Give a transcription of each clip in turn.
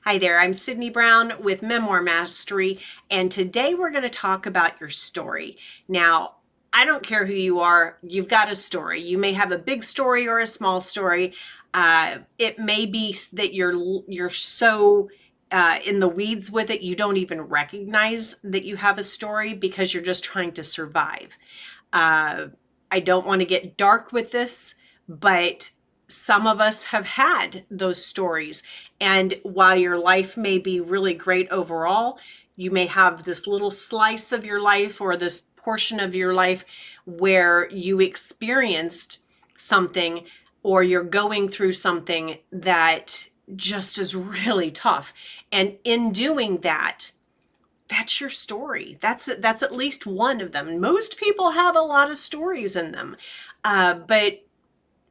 Hi there, I'm Sydney Brown with Memoir Mastery, and today we're going to talk about your story. Now, I don't care who you are, you've got a story. You may have a big story or a small story. It may be that you're so in the weeds with it, you don't even recognize that you have a story because you're just trying to survive. Uh, I don't want to get dark with this, but some of us have had those stories. And while your life may be really great overall, you may have this little slice of your life or this portion of your life where you experienced something or you're going through something that just is really tough. And in doing that, that's your story. That's at least one of them. Most people have a lot of stories in them. But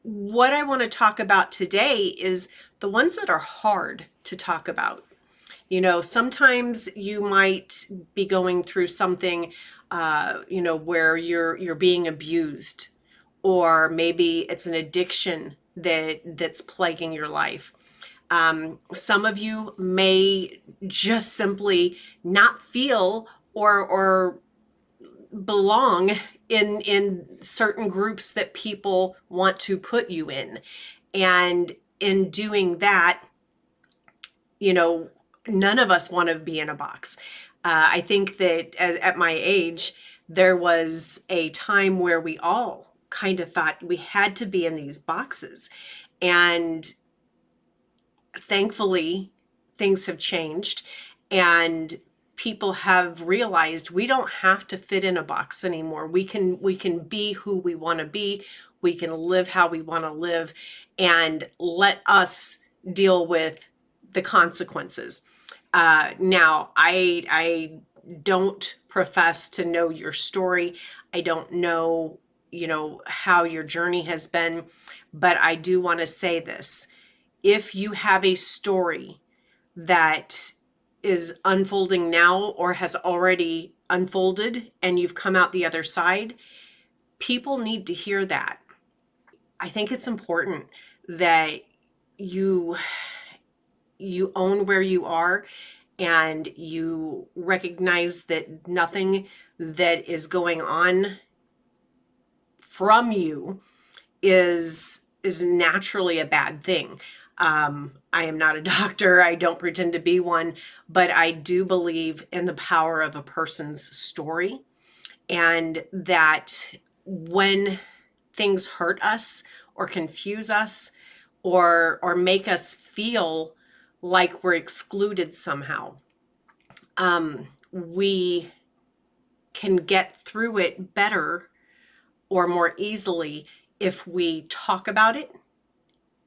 what I want to talk about today is the ones that are hard to talk about. Sometimes you might be going through something, where you're being abused, or maybe it's an addiction that's plaguing your life. Some of you may just simply not feel or belong in certain groups that people want to put you in. And in doing that, you know, none of us want to be in a box. I think that at my age, there was a time where we all kind of thought we had to be in these boxes. And thankfully, things have changed and people have realized we don't have to fit in a box anymore. We can be who we want to be. We can live how we want to live and let us deal with the consequences. Now, I don't profess to know your story. I don't know, how your journey has been, but I do want to say this. If you have a story that is unfolding now or has already unfolded and you've come out the other side, people need to hear that. I think it's important that you you own where you are and you recognize that nothing that is going on from you is naturally a bad thing. I am not a doctor. I don't pretend to be one, but I do believe in the power of a person's story, and that when things hurt us or confuse us or make us feel like we're excluded somehow, we can get through it better or more easily if we talk about it,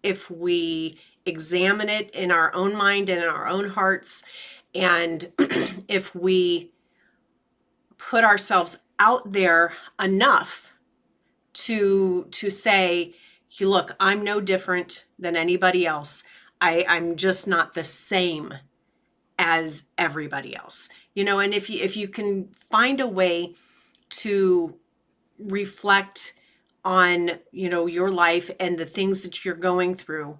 if we examine it in our own mind and in our own hearts, and if we put ourselves out there enough to say, look, I'm no different than anybody else. I'm just not the same as everybody else. And if you can find a way to reflect on, your life and the things that you're going through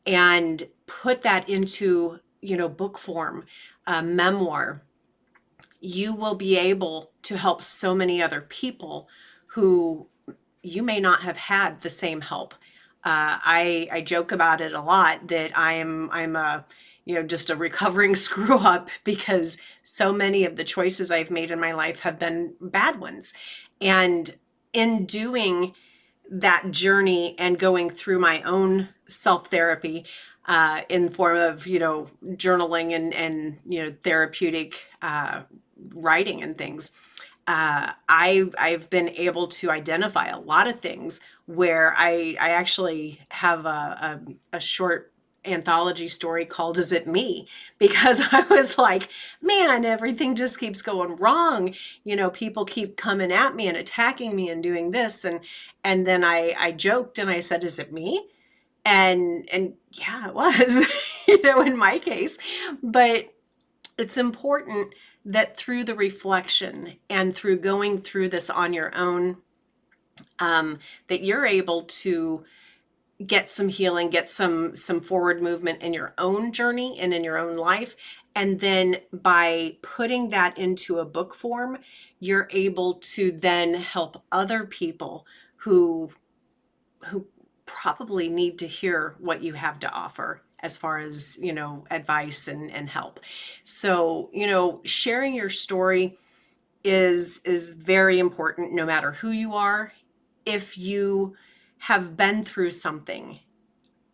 and put that into, book form, memoir, you will be able to help so many other people who you may not have had the same help. I joke about it a lot that I'm a just a recovering screw up because so many of the choices I've made in my life have been bad ones. And in doing that journey and going through my own self therapy, in the form of journaling and therapeutic writing and things, I've been able to identify a lot of things where I actually have a short anthology story called "Is It Me?" because I was like, man, everything just keeps going wrong. People keep coming at me and attacking me and doing this, and then I joked and I said, "Is it me?" And yeah, it was, in my case. But it's important that through the reflection and through going through this on your own, that you're able to get some healing, get some forward movement in your own journey and in your own life. And then by putting that into a book form, you're able to then help other people who probably need to hear what you have to offer as far as, advice and help. So, sharing your story is very important no matter who you are. If you have been through something,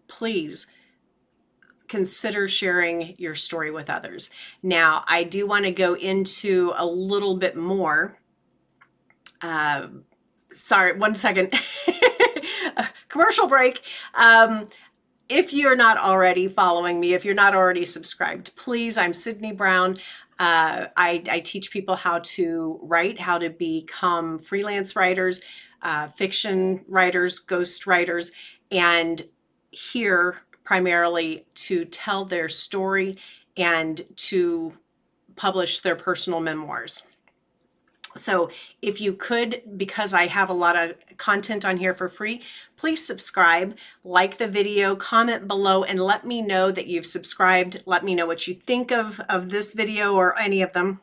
please consider sharing your story with others. Now, I do want to go into a little bit more. Sorry, 1 second. Commercial break. If you're not already following me, if you're not already subscribed, please, I'm Sydney Brown. I teach people how to write, how to become freelance writers, fiction writers, ghost writers, and here primarily to tell their story and to publish their personal memoirs. So if you could, because I have a lot of content on here for free, please subscribe, like the video, comment below, and let me know that you've subscribed. Let me know what you think of this video or any of them.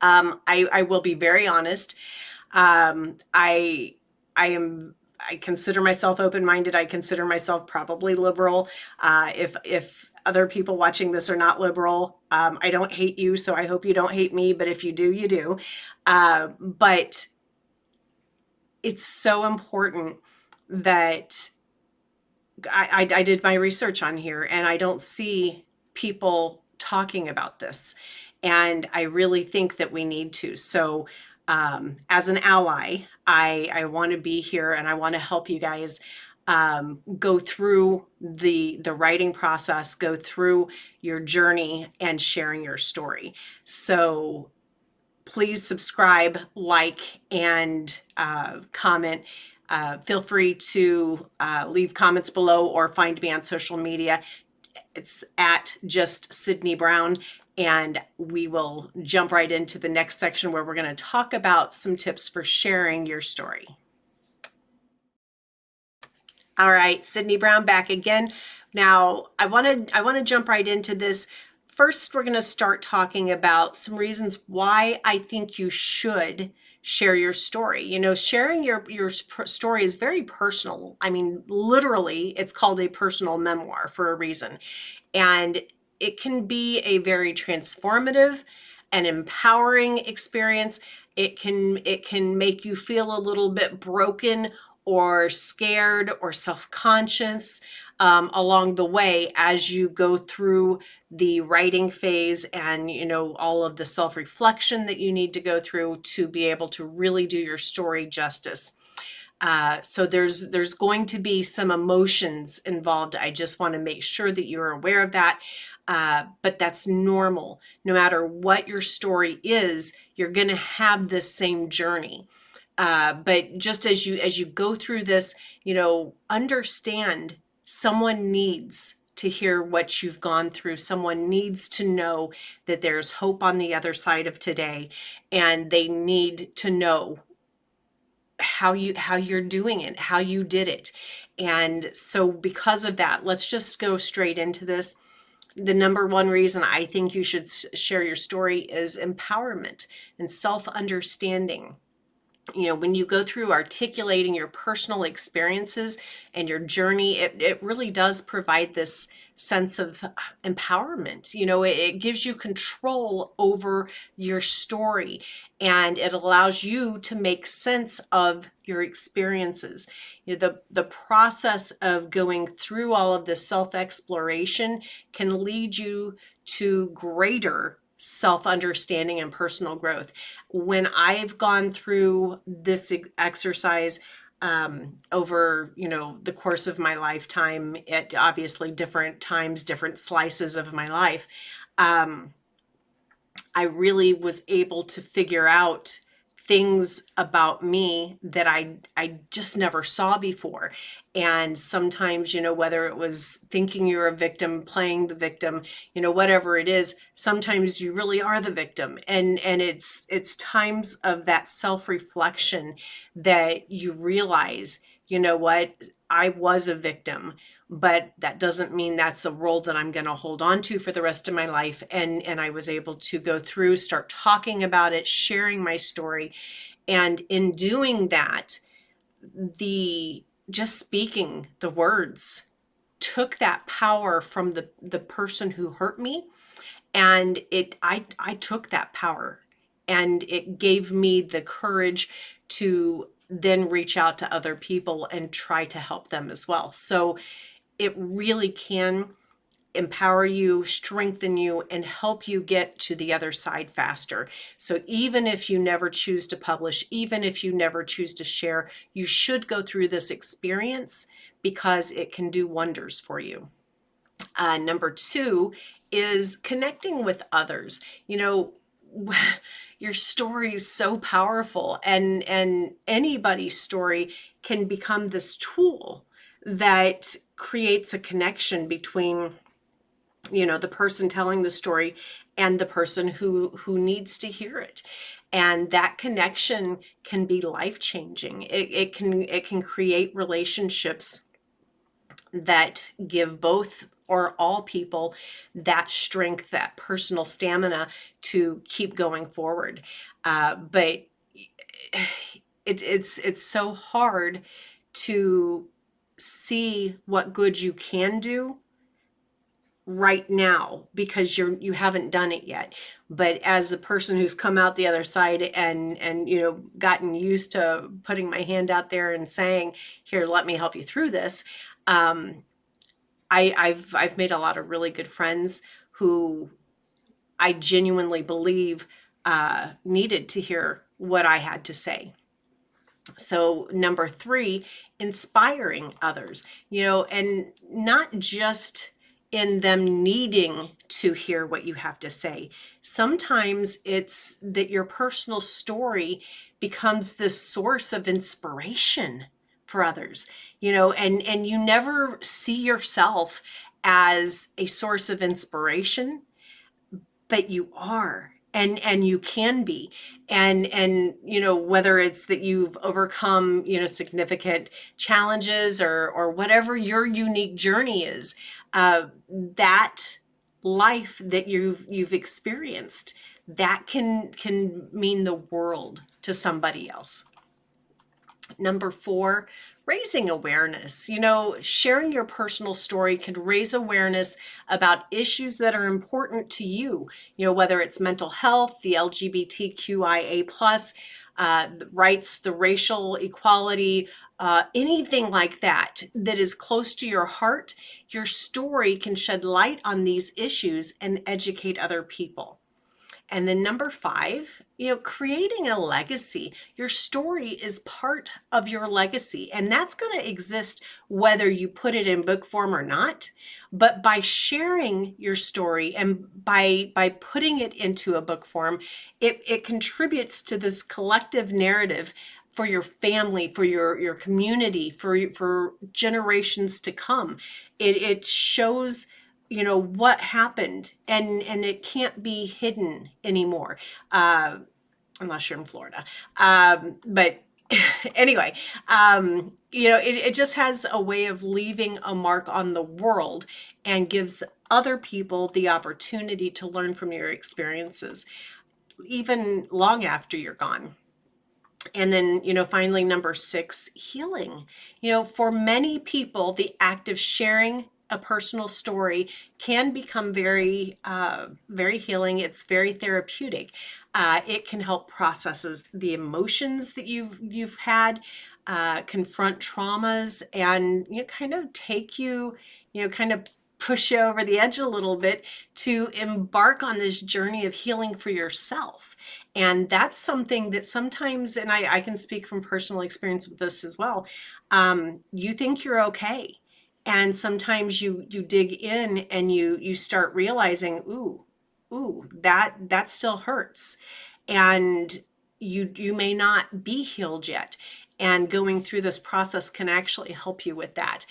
I will be very honest. I consider myself open-minded. I consider myself probably liberal. If other people watching this are not liberal, I don't hate you, so I hope you don't hate me, but if you do, you do. But it's so important that I did my research on here, and I don't see people talking about this. And I really think that we need to. So as an ally, I want to be here and I want to help you guys go through the writing process, go through your journey and sharing your story. So please subscribe, like, and comment. Feel free to leave comments below or find me on social media. It's at just Sydney Brown. And we will jump right into the next section where we're going to talk about some tips for sharing your story. All right, Sydney Brown back again. Now, I want to jump right into this. First, we're going to start talking about some reasons why I think you should share your story. Sharing your story is very personal. I mean, literally, it's called a personal memoir for a reason. And it can be a very transformative and empowering experience. It can make you feel a little bit broken or scared or self-conscious along the way as you go through the writing phase and all of the self-reflection that you need to go through to be able to really do your story justice. So there's going to be some emotions involved. I just want to make sure that you're aware of that. But that's normal. No matter what your story is, you're going to have this same journey. But just as you go through this, understand someone needs to hear what you've gone through. Someone needs to know that there's hope on the other side of today, and they need to know how you're doing it, how you did it. And so because of that, let's just go straight into this. The number one reason I think you should share your story is empowerment and self-understanding. When you go through articulating your personal experiences and your journey, it really does provide this sense of empowerment. It gives you control over your story, and it allows you to make sense of your experiences. The process of going through all of this self-exploration can lead you to greater self-understanding and personal growth. When I've gone through this exercise over the course of my lifetime, at obviously different times, different slices of my life, I really was able to figure out things about me that I just never saw before. And sometimes, whether it was thinking you're a victim, playing the victim, whatever it is, sometimes you really are the victim. And it's times of that self-reflection that you realize you know what, I was a victim, but that doesn't mean that's a role that I'm going to hold on to for the rest of my life. And I was able to go through, start talking about it, sharing my story. And in doing that, the just speaking the words took that power from the person who hurt me, and I took that power, and it gave me the courage to then reach out to other people and try to help them as well. So it really can empower you, strengthen you, and help you get to the other side faster. So even if you never choose to publish, even if you never choose to share, you should go through this experience because it can do wonders for you. Number two is connecting with others. You know, your story is so powerful, and anybody's story can become this tool that creates a connection between, you know, the person telling the story and the person who needs to hear it. And that connection can be life-changing. It can create relationships that give both or all people that strength, that personal stamina to keep going forward. But it's so hard to see what good you can do right now because you haven't done it yet. But as a person who's come out the other side and you know, gotten used to putting my hand out there and saying, here, let me help you through this, I've made a lot of really good friends who I genuinely believe needed to hear what I had to say. So number three, inspiring others, you know, and not just in them needing to hear what you have to say. Sometimes it's that your personal story becomes this source of inspiration for others, you know, and you never see yourself as a source of inspiration, but you are, and you can be. And you know, whether it's that you've overcome, you know, significant challenges or whatever your unique journey is, that life that you've experienced, that can mean the world to somebody else. Number four, raising awareness. You know, sharing your personal story can raise awareness about issues that are important to you, you know, whether it's mental health, the LGBTQIA plus rights, the racial equality, anything like that that is close to your heart. Your story can shed light on these issues and educate other people. And then number five, you know, creating a legacy. Your story is part of your legacy, and that's going to exist whether you put it in book form or not. But by sharing your story and by putting it into a book form, it contributes to this collective narrative for your family, for your community, for generations to come. It shows, you know, what happened, and it can't be hidden anymore, unless you're in Florida. But anyway, you know, it just has a way of leaving a mark on the world and gives other people the opportunity to learn from your experiences, even long after you're gone. And then, you know, finally, number six, healing. You know, for many people, the act of sharing a personal story can become very healing. It's very therapeutic. It can help processes the emotions that you've had, confront traumas, and, you know, kind of take you, you know, kind of push you over the edge a little bit to embark on this journey of healing for yourself. And that's something that sometimes, and I can speak from personal experience with this as well, you think you're okay. And sometimes you dig in and you start realizing, ooh, that still hurts. And you may not be healed yet. And going through this process can actually help you with that.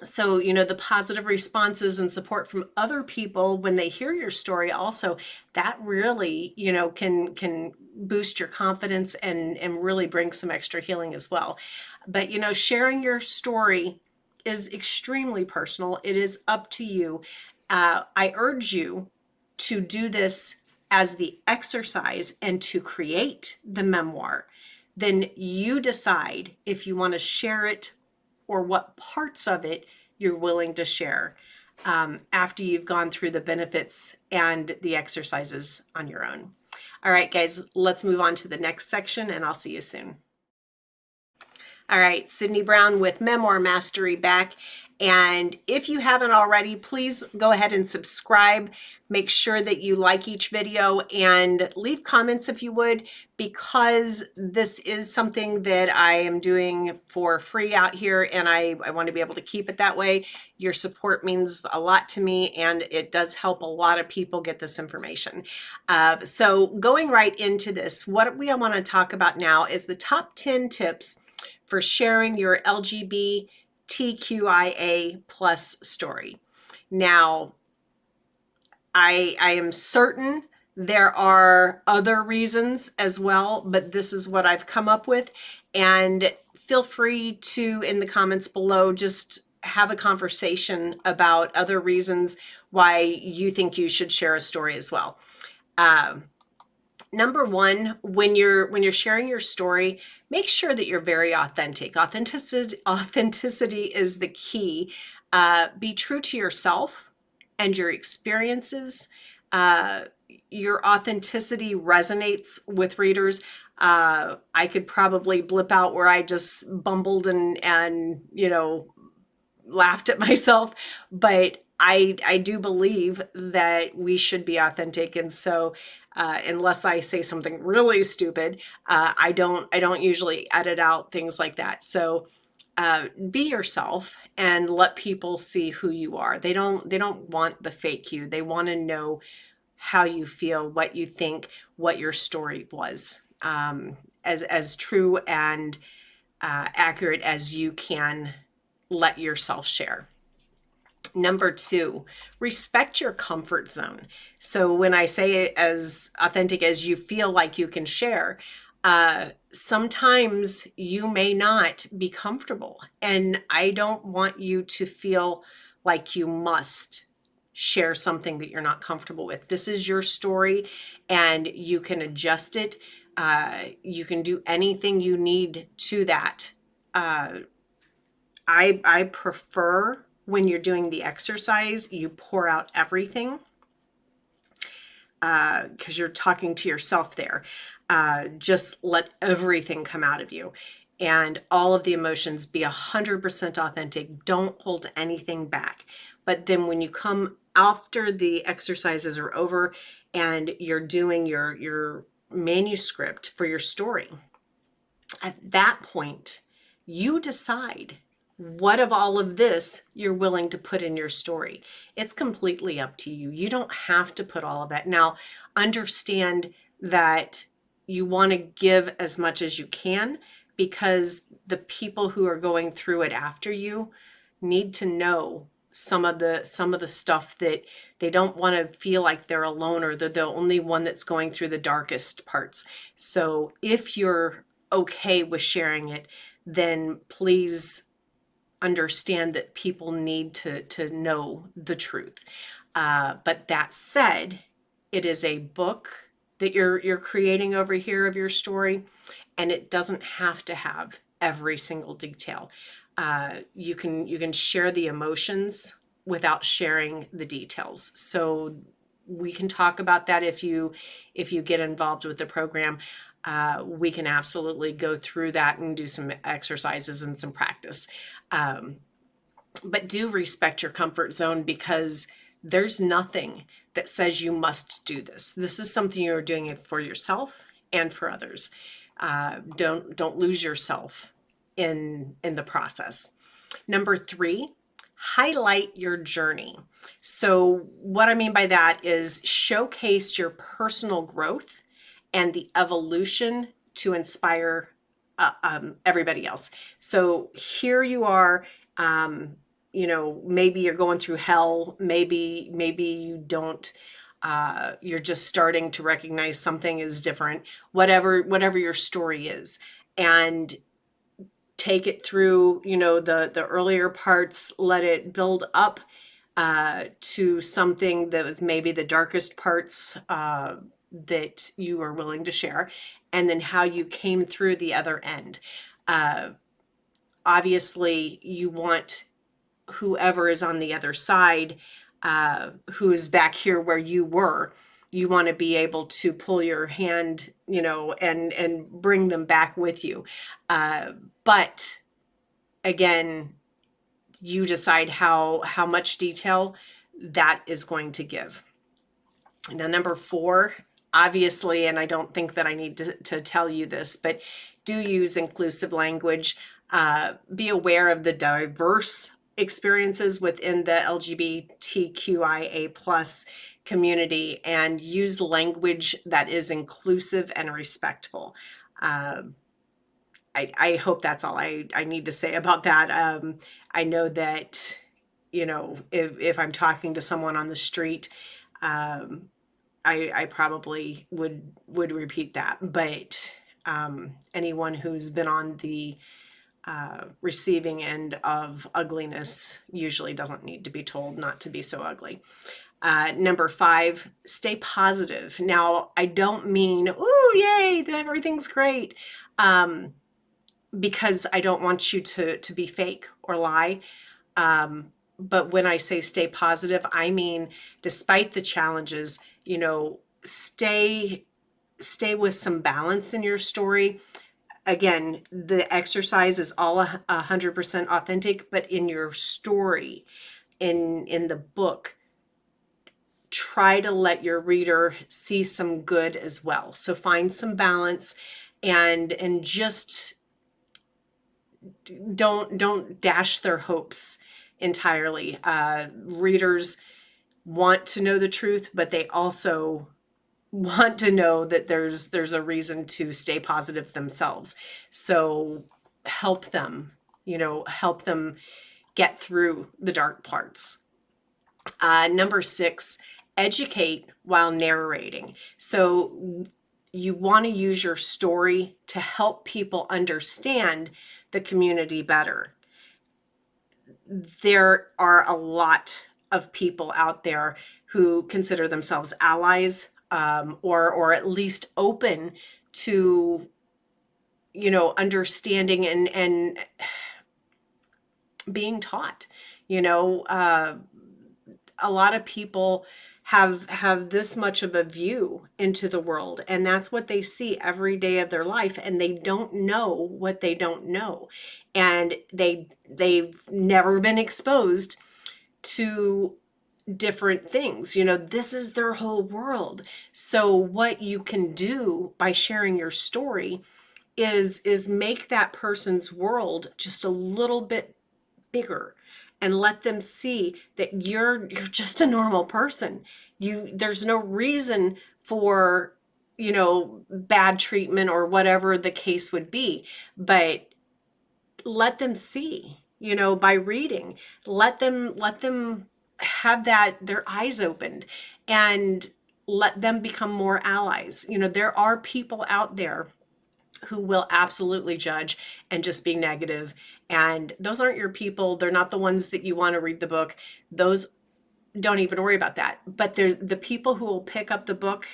So, the positive responses and support from other people when they hear your story also, that really, can boost your confidence and really bring some extra healing as well. But, sharing your story is extremely personal. It is up to you. I urge you to do this as the exercise and to create the memoir. Then you decide if you want to share it or what parts of it you're willing to share after you've gone through the benefits and the exercises on your own. All right, guys, let's move on to the next section, and I'll see you soon. All right, Sydney Brown with Memoir Mastery back. And if you haven't already, please go ahead and subscribe. Make sure that you like each video and leave comments if you would, because this is something that I am doing for free out here, and I want to be able to keep it that way. Your support means a lot to me, and it does help a lot of people get this information. So going right into this, what we want to talk about now is the top 10 tips for sharing your LGBTQIA plus story. Now, I am certain there are other reasons as well, but this is what I've come up with. And feel free to, in the comments below, just have a conversation about other reasons why you think you should share a story as well. Number one, when you're sharing your story, make sure that you're very authentic. Authenticity is the key. Be true to yourself and your experiences. Your authenticity resonates with readers. I could probably blip out where I just bumbled and laughed at myself, but I do believe that we should be authentic. And so unless I say something really stupid, I don't usually edit out things like that. So be yourself and let people see who you are. They don't want the fake you. They want to know how you feel, what you think, what your story was, as true and accurate as you can let yourself share. Number two, respect your comfort zone. So when I say as authentic as you feel like you can share, sometimes you may not be comfortable. And I don't want you to feel like you must share something that you're not comfortable with. This is your story and you can adjust it. You can do anything you need to that. I prefer when you're doing the exercise, you pour out everything because you're talking to yourself there. Just let everything come out of you and all of the emotions, be 100% authentic. Don't hold anything back. But then when you come after the exercises are over and you're doing your manuscript for your story, at that point, you decide what of all of this you're willing to put in your story. It's completely up to you. You don't have to put all of that. Now, understand that you want to give as much as you can, because the people who are going through it after you need to know some of the stuff, that they don't want to feel like they're alone or they're the only one that's going through the darkest parts. So if you're okay with sharing it, then please understand that people need to know the truth. But that said, it is a book that you're creating over here of your story, and it doesn't have to have every single detail. You can share the emotions without sharing the details. So we can talk about that if you get involved with the program. We can absolutely go through that and do some exercises and some practice. But do respect your comfort zone, because there's nothing that says you must do this. This is something you're doing it for yourself and for others. Don't lose yourself in the process. Number three, highlight your journey. So what I mean by that is showcase your personal growth and the evolution to inspire everybody else. So here you are, maybe you're going through hell, maybe you don't, you're just starting to recognize something is different, whatever your story is, and take it through, the earlier parts, let it build up to something that was maybe the darkest parts that you are willing to share, and then how you came through the other end. Uh, Obviously, you want whoever is on the other side, who's back here where you were, you want to be able to pull your hand, and bring them back with you. But again, you decide how much detail that is going to give. Now, number 4, obviously, and I don't think that I need to tell you this, but do use inclusive language. Be aware of the diverse experiences within the LGBTQIA plus community, and use language that is inclusive and respectful. I hope that's all I need to say about that. I know that, if I'm talking to someone on the street, I probably would repeat that. But anyone who's been on the receiving end of ugliness usually doesn't need to be told not to be so ugly. Number 5, stay positive. Now, I don't mean, ooh, yay, everything's great. Because I don't want you to be fake or lie. But when I say stay positive, I mean, despite the challenges, stay with some balance in your story. Again, the exercise is all 100% authentic, but in your story, in the book, try to let your reader see some good as well. So find some balance, and just don't dash their hopes entirely. Readers want to know the truth, but they also want to know that there's a reason to stay positive themselves. So help them, help them get through the dark parts. Number 6, educate while narrating. So you want to use your story to help people understand the community better. There are a lot of people out there who consider themselves allies, or at least open to, understanding and being taught. A lot of people have this much of a view into the world, and that's what they see every day of their life, and they don't know what they don't know, and they've never been exposed to different things. This is their whole world. So what you can do by sharing your story is make that person's world just a little bit bigger, and let them see that you're just a normal person. There's no reason for, bad treatment or whatever the case would be, but let them see, by reading, let them have their eyes opened, and let them become more allies. There are people out there who will absolutely judge and just be negative, and those aren't your people. They're not the ones that you want to read the book. Those, don't even worry about that. But there's the people who will pick up the book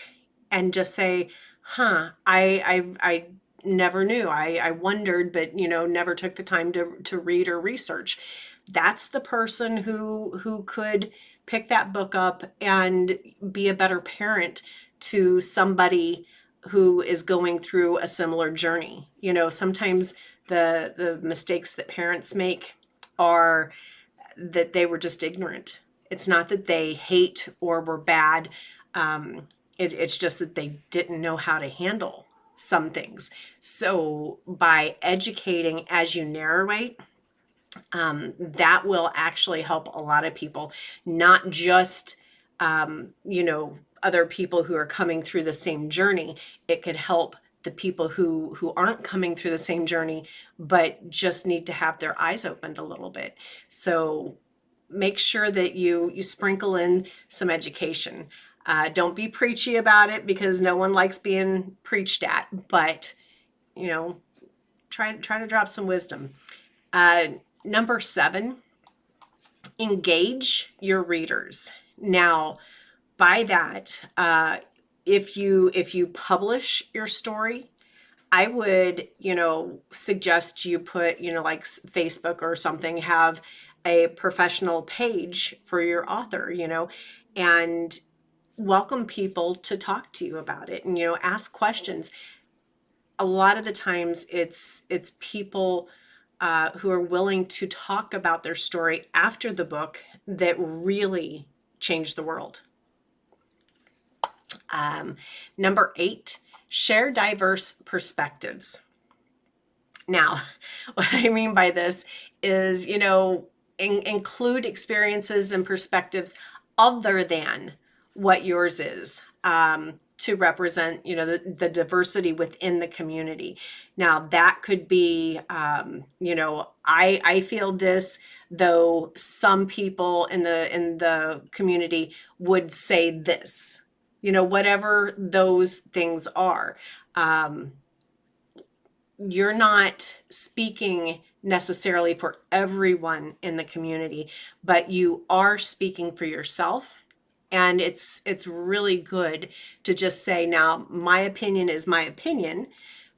and just say, I never knew. I wondered, but never took the time to read or research. That's the person who could pick that book up and be a better parent to somebody who is going through a similar journey. Sometimes the mistakes that parents make are that they were just ignorant. It's not that they hate or were bad. It's just that they didn't know how to handle some things. So by educating as you narrate, that will actually help a lot of people, not just, other people who are coming through the same journey. It could help the people who aren't coming through the same journey, but just need to have their eyes opened a little bit. So make sure that you sprinkle in some education. Don't be preachy about it, because no one likes being preached at, but try to drop some wisdom. Number 7, engage your readers. Now, by that, if you publish your story, I would, suggest you put, like Facebook or something, have a professional page for your author, and welcome people to talk to you about it, and, ask questions. A lot of the times it's people who are willing to talk about their story after the book that really change the world. Number 8, share diverse perspectives. Now, what I mean by this is, include experiences and perspectives other than what yours is, to represent, the diversity within the community. Now, that could be, I feel this, though some people in the community would say this, whatever those things are. You're not speaking necessarily for everyone in the community, but you are speaking for yourself. And it's really good to just say, now, my opinion is my opinion,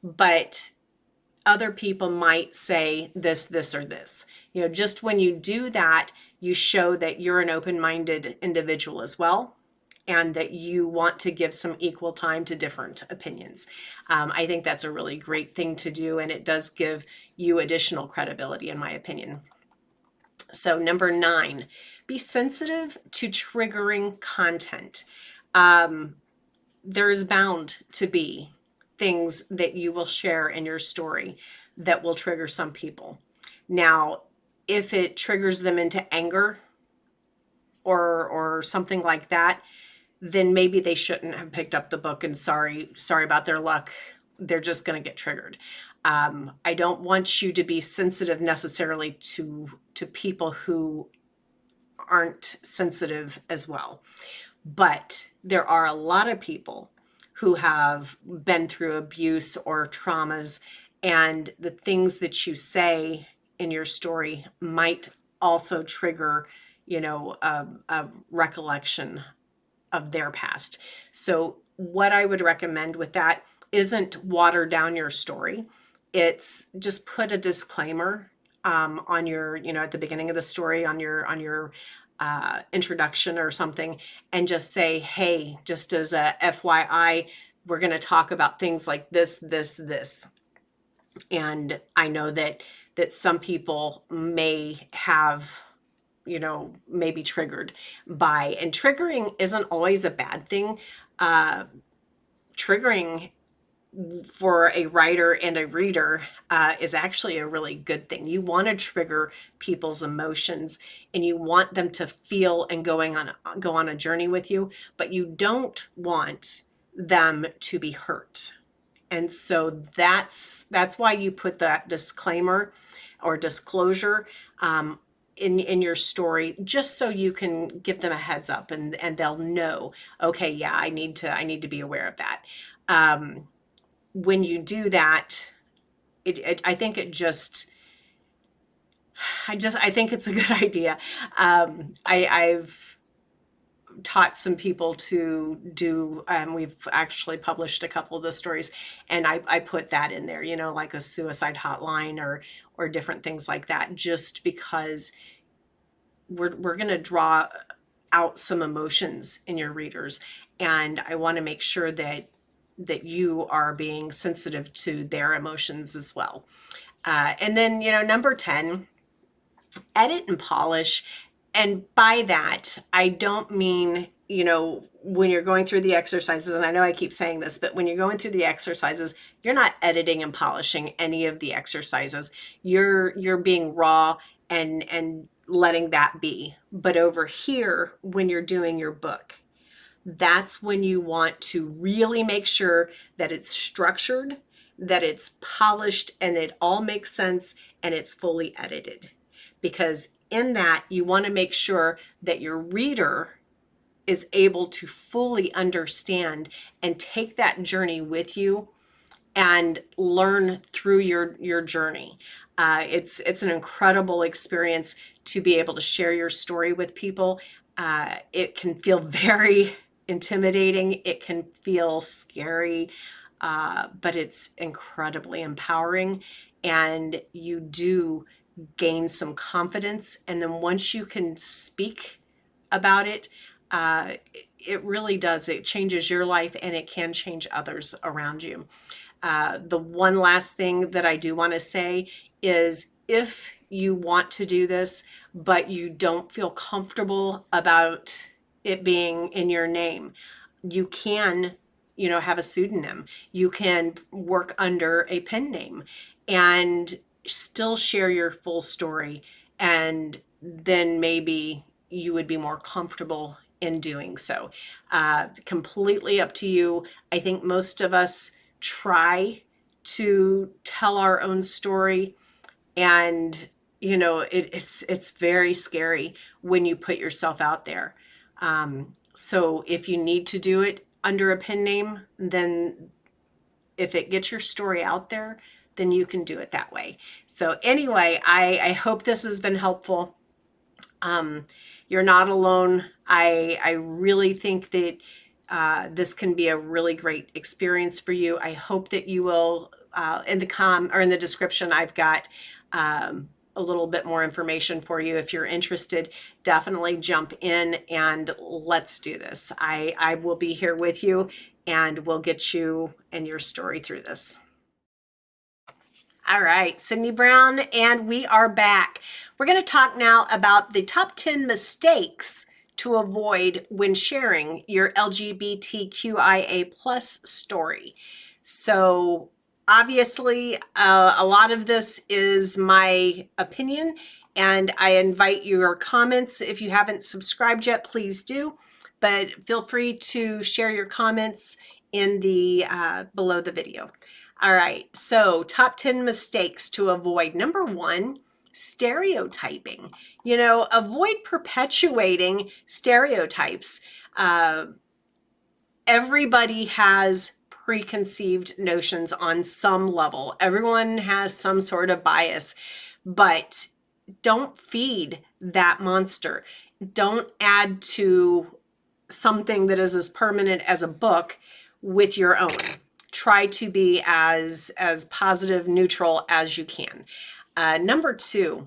but other people might say this, this, or this. Just when you do that, you show that you're an open-minded individual as well, and that you want to give some equal time to different opinions. I think that's a really great thing to do, and it does give you additional credibility, in my opinion. So number 9, be sensitive to triggering content. There's bound to be things that you will share in your story that will trigger some people. Now, if it triggers them into anger or something like that, then maybe they shouldn't have picked up the book, and sorry about their luck. They're just going to get triggered. I don't want you to be sensitive necessarily to people who aren't sensitive as well. But there are a lot of people who have been through abuse or traumas, and the things that you say in your story might also trigger, a recollection of their past. So what I would recommend with that isn't water down your story. It's just put a disclaimer on your, at the beginning of the story, on your introduction or something, and just say, hey, just as a FYI, we're going to talk about things like this, this, this. And I know that some people may have, may be triggered by, and triggering isn't always a bad thing. Triggering for a writer and a reader is actually a really good thing. You want to trigger people's emotions, and you want them to feel and go on a journey with you, but you don't want them to be hurt. And so that's why you put that disclaimer or disclosure in your story, just so you can give them a heads up, and they'll know, okay, yeah, I need to be aware of that. When you do that, I think it's a good idea. I've taught some people to do, we've actually published a couple of the stories, and I put that in there, like a suicide hotline or different things like that, just because we're going to draw out some emotions in your readers, and I want to make sure that you are being sensitive to their emotions as well. And then, number 10, edit and polish. And by that, I don't mean, when you're going through the exercises, and I know I keep saying this, but when you're going through the exercises, you're not editing and polishing any of the exercises. You're being raw and letting that be. But over here, when you're doing your book, that's when you want to really make sure that it's structured, that it's polished, and it all makes sense, and it's fully edited. Because in that, you want to make sure that your reader is able to fully understand and take that journey with you and learn through your journey. It's an incredible experience to be able to share your story with people. It can feel very intimidating. It can feel scary, but it's incredibly empowering, and you do gain some confidence. And then once you can speak about it, it really does. It changes your life, and it can change others around you. The one last thing that I do want to say is, if you want to do this, but you don't feel comfortable about it being in your name, you can, have a pseudonym. You can work under a pen name and still share your full story. And then maybe you would be more comfortable in doing so. Completely up to you. I think most of us try to tell our own story, and it's very scary when you put yourself out there. So if you need to do it under a pen name, then if it gets your story out there, then you can do it that way. So anyway, I hope this has been helpful. You're not alone. I really think that this can be a really great experience for you. I hope that you will, in the description, I've got a little bit more information for you. If you're interested, definitely jump in and let's do this. I will be here with you, and we'll get you and your story through this. All right, Sydney Brown, and we are back. We're going to talk now about the top 10 mistakes to avoid when sharing your LGBTQIA plus story. So obviously, a lot of this is my opinion, and I invite your comments. If you haven't subscribed yet, please do, but feel free to share your comments in the below the video. All right, so top 10 mistakes to avoid. Number 1, stereotyping. Avoid perpetuating stereotypes. Everybody has preconceived notions on some level. Everyone has some sort of bias, but don't feed that monster. Don't add to something that is as permanent as a book with your own. Try to be as positive, neutral as you can. Number 2,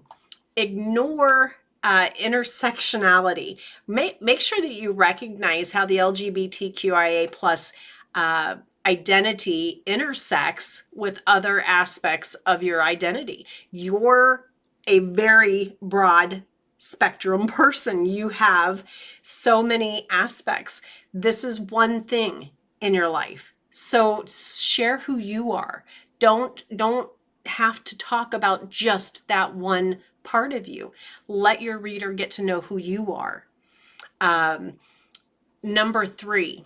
ignore intersectionality. Make sure that you recognize how the LGBTQIA plus identity intersects with other aspects of your identity. You're a very broad spectrum person. You have so many aspects. This is one thing in your life. So share who you are. Don't have to talk about just that one part of you. Let your reader get to know who you are. Number 3,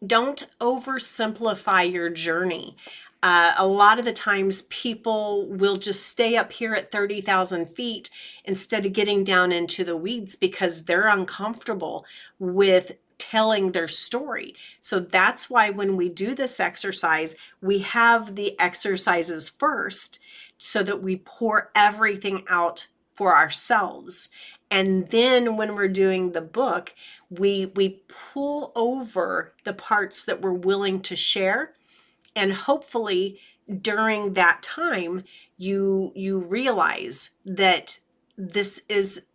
don't oversimplify your journey. A lot of the times people will just stay up here at 30,000 feet instead of getting down into the weeds because they're uncomfortable with telling their story. So that's why when we do this exercise, we have the exercises first so that we pour everything out for ourselves. And then when we're doing the book, we pull over the parts that we're willing to share. And hopefully during that time, you realize that this is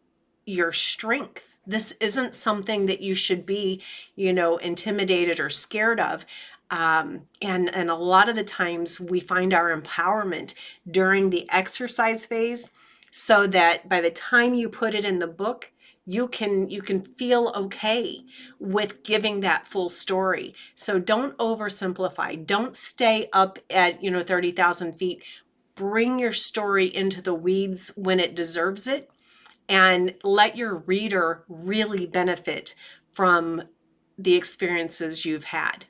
your strength. This isn't something that you should be, intimidated or scared of. And a lot of the times we find our empowerment during the exercise phase, so that by the time you put it in the book, you can feel okay with giving that full story. So don't oversimplify. Don't stay up at 30,000 feet. Bring your story into the weeds when it deserves it, and let your reader really benefit from the experiences you've had.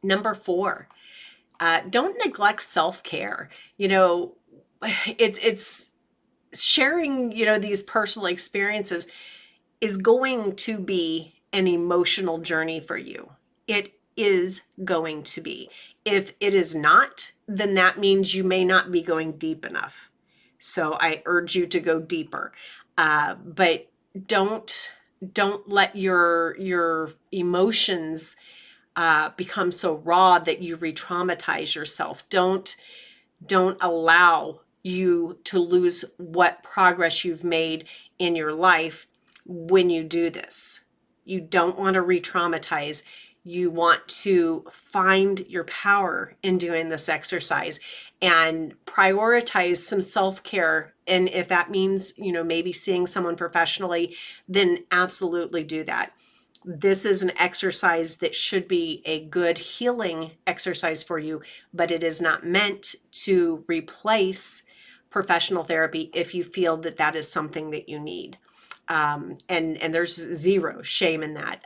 Number 4, don't neglect self-care. It's sharing, these personal experiences is going to be an emotional journey for you. It is going to be. If it is not, then that means you may not be going deep enough. So I urge you to go deeper. But don't let your emotions become so raw that you re-traumatize yourself. Don't allow you to lose what progress you've made in your life when you do this. You don't want to re-traumatize. You want to find your power in doing this exercise and prioritize some self-care. And if that means, maybe seeing someone professionally, then absolutely do that. This is an exercise that should be a good healing exercise for you, but it is not meant to replace professional therapy if you feel that that is something that you need. And there's zero shame in that.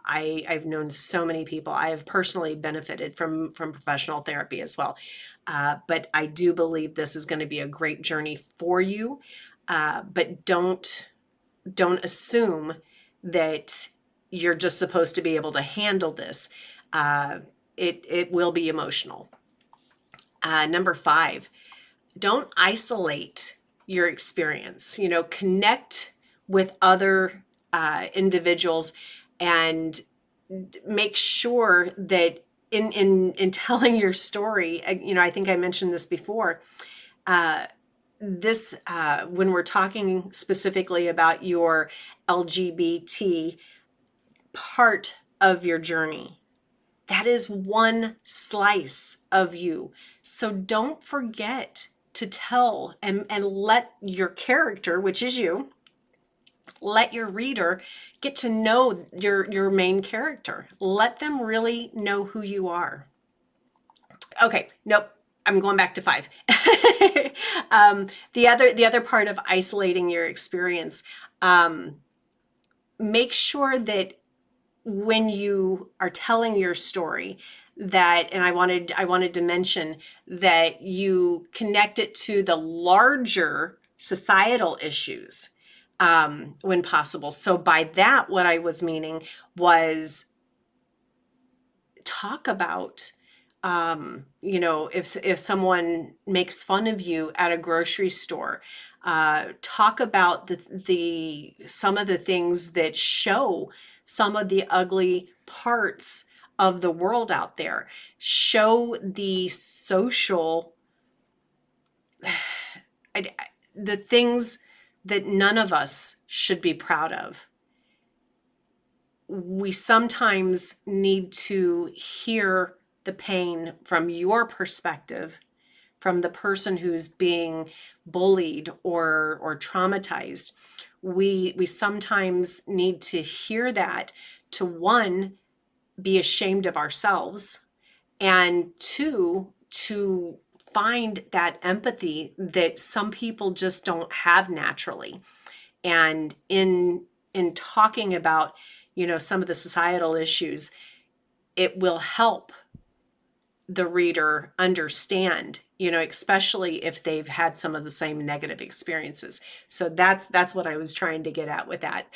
I've known so many people. I have personally benefited from professional therapy as well. But I do believe this is going to be a great journey for you. But don't assume that you're just supposed to be able to handle this. It will be emotional. Number 5, don't isolate your experience. Connect with other individuals and make sure that in telling your story, I think I mentioned this before, this when we're talking specifically about your LGBT part of your journey, that is one slice of you. So don't forget to tell and let your character, which is you, let your reader get to know your main character. Let them really know who you are. Okay, nope. I'm going back to 5. The other part of isolating your experience, make sure that when you are telling your story, that, and I wanted to mention that you connect it to the larger societal issues when possible. So by that, what I was meaning was talk about, if someone makes fun of you at a grocery store, talk about the some of the things that show some of the ugly parts of the world out there. Show the social, the things that none of us should be proud of. We sometimes need to hear the pain from your perspective, from the person who's being bullied or traumatized. We sometimes need to hear that to, one, be ashamed of ourselves, and 2, to find that empathy that some people just don't have naturally. And in talking about, some of the societal issues, it will help the reader understand, especially if they've had some of the same negative experiences. So that's what I was trying to get at with that.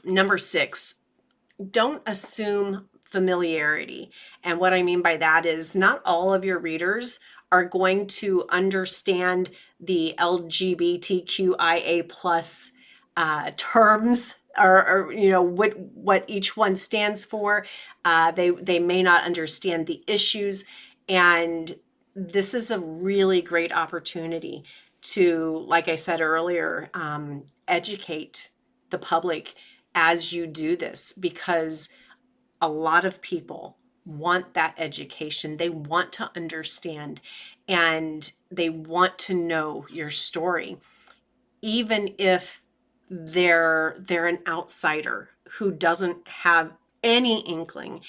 Number 6, don't assume familiarity. And what I mean by that is not all of your readers are going to understand the LGBTQIA plus terms, or what each one stands for. They may not understand the issues, and this is a really great opportunity to, like I said earlier, educate the public as you do this, because a lot of people want that education. They want to understand, and they want to know your story, even if they're an outsider who doesn't have any inkling.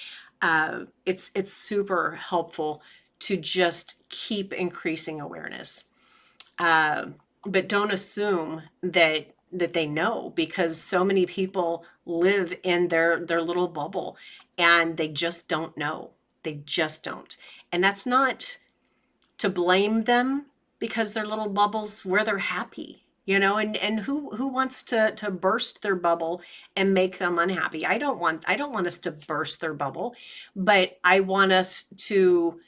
It's super helpful to just keep increasing awareness. But don't assume that they know, because so many people live in their little bubble and they just don't know. They just don't. And that's not to blame them, because they're little bubbles where they're happy, and who wants to burst their bubble and make them unhappy? I don't want us to burst their bubble, but I want us to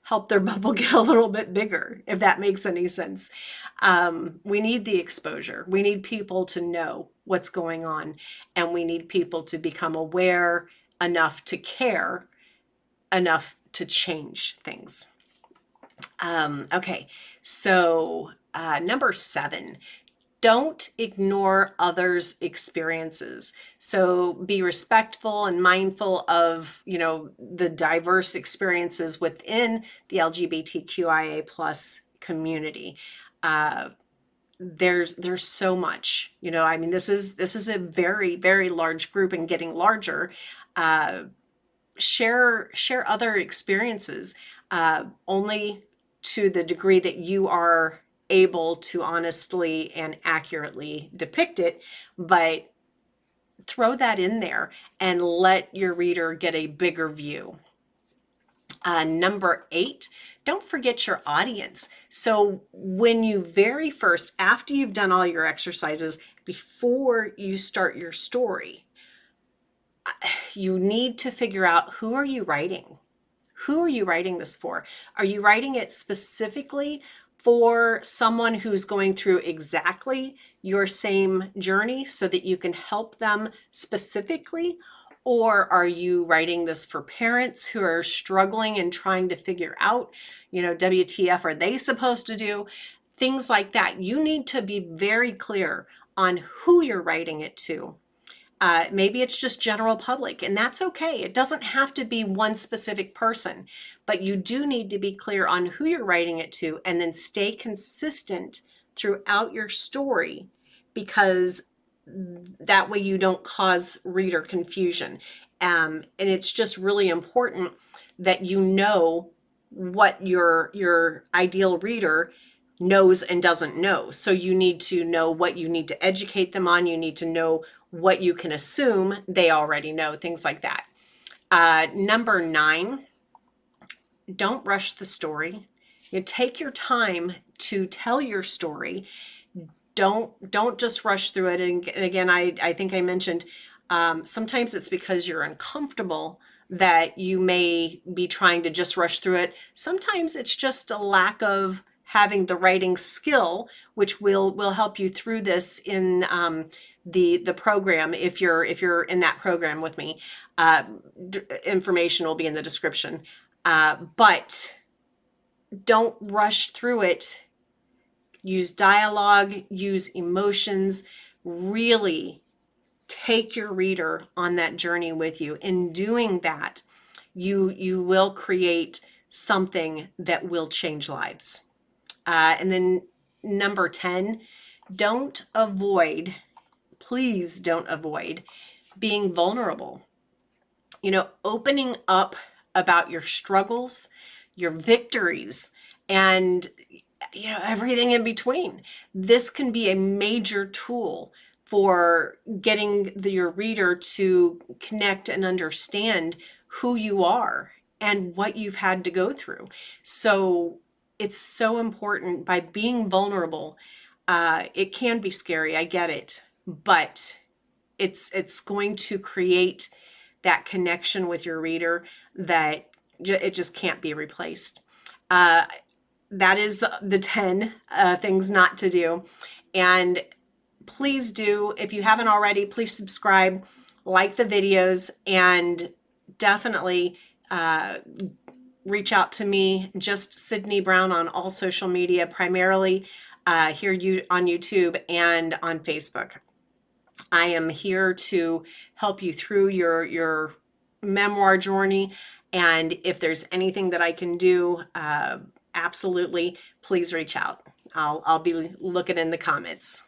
help their bubble get a little bit bigger, if that makes any sense. We need the exposure. We need people to know what's going on, and we need people to become aware enough to care enough to change things. Okay, so number 7, don't ignore others' experiences. So be respectful and mindful of, the diverse experiences within the LGBTQIA plus community. There's so much, this is a very, very large group and getting larger. Share other experiences, only to the degree that you are able to honestly and accurately depict it, but throw that in there and let your reader get a bigger view. Number 8, don't forget your audience. So when you very first, after you've done all your exercises, before you start your story, you need to figure out, who are you writing? Who are you writing this for? Are you writing it specifically for someone who's going through exactly your same journey so that you can help them specifically? Or are you writing this for parents who are struggling and trying to figure out, WTF are they supposed to do? Things like that. You need to be very clear on who you're writing it to. Maybe it's just general public, and that's okay. It doesn't have to be one specific person, but you do need to be clear on who you're writing it to, and then stay consistent throughout your story, because that way you don't cause reader confusion. And it's just really important that you know what your ideal reader knows and doesn't know. So you need to know what you need to educate them on. You need to know what you can assume they already know, things like that. Number 9, don't rush the story. You take your time to tell your story. Don't just rush through it. And again, I think I mentioned, sometimes it's because you're uncomfortable that you may be trying to just rush through it. Sometimes it's just a lack of having the writing skill, which will help you through this in the program. If you're in that program with me, information will be in the description. But don't rush through it. Use dialogue, use emotions, really take your reader on that journey with you. In doing that, you will create something that will change lives. And then number 10, please don't avoid being vulnerable. Opening up about your struggles, your victories, and everything in between. This can be a major tool for getting your reader to connect and understand who you are and what you've had to go through. So it's so important. By being vulnerable, it can be scary, I get it, but it's going to create that connection with your reader that it just can't be replaced. That is the 10 things not to do. And please do, if you haven't already, please subscribe, like the videos, and definitely reach out to me, just Sydney Brown, on all social media, primarily here on YouTube and on Facebook. I am here to help you through your memoir journey. And if there's anything that I can do, absolutely, please reach out. I'll be looking in the comments.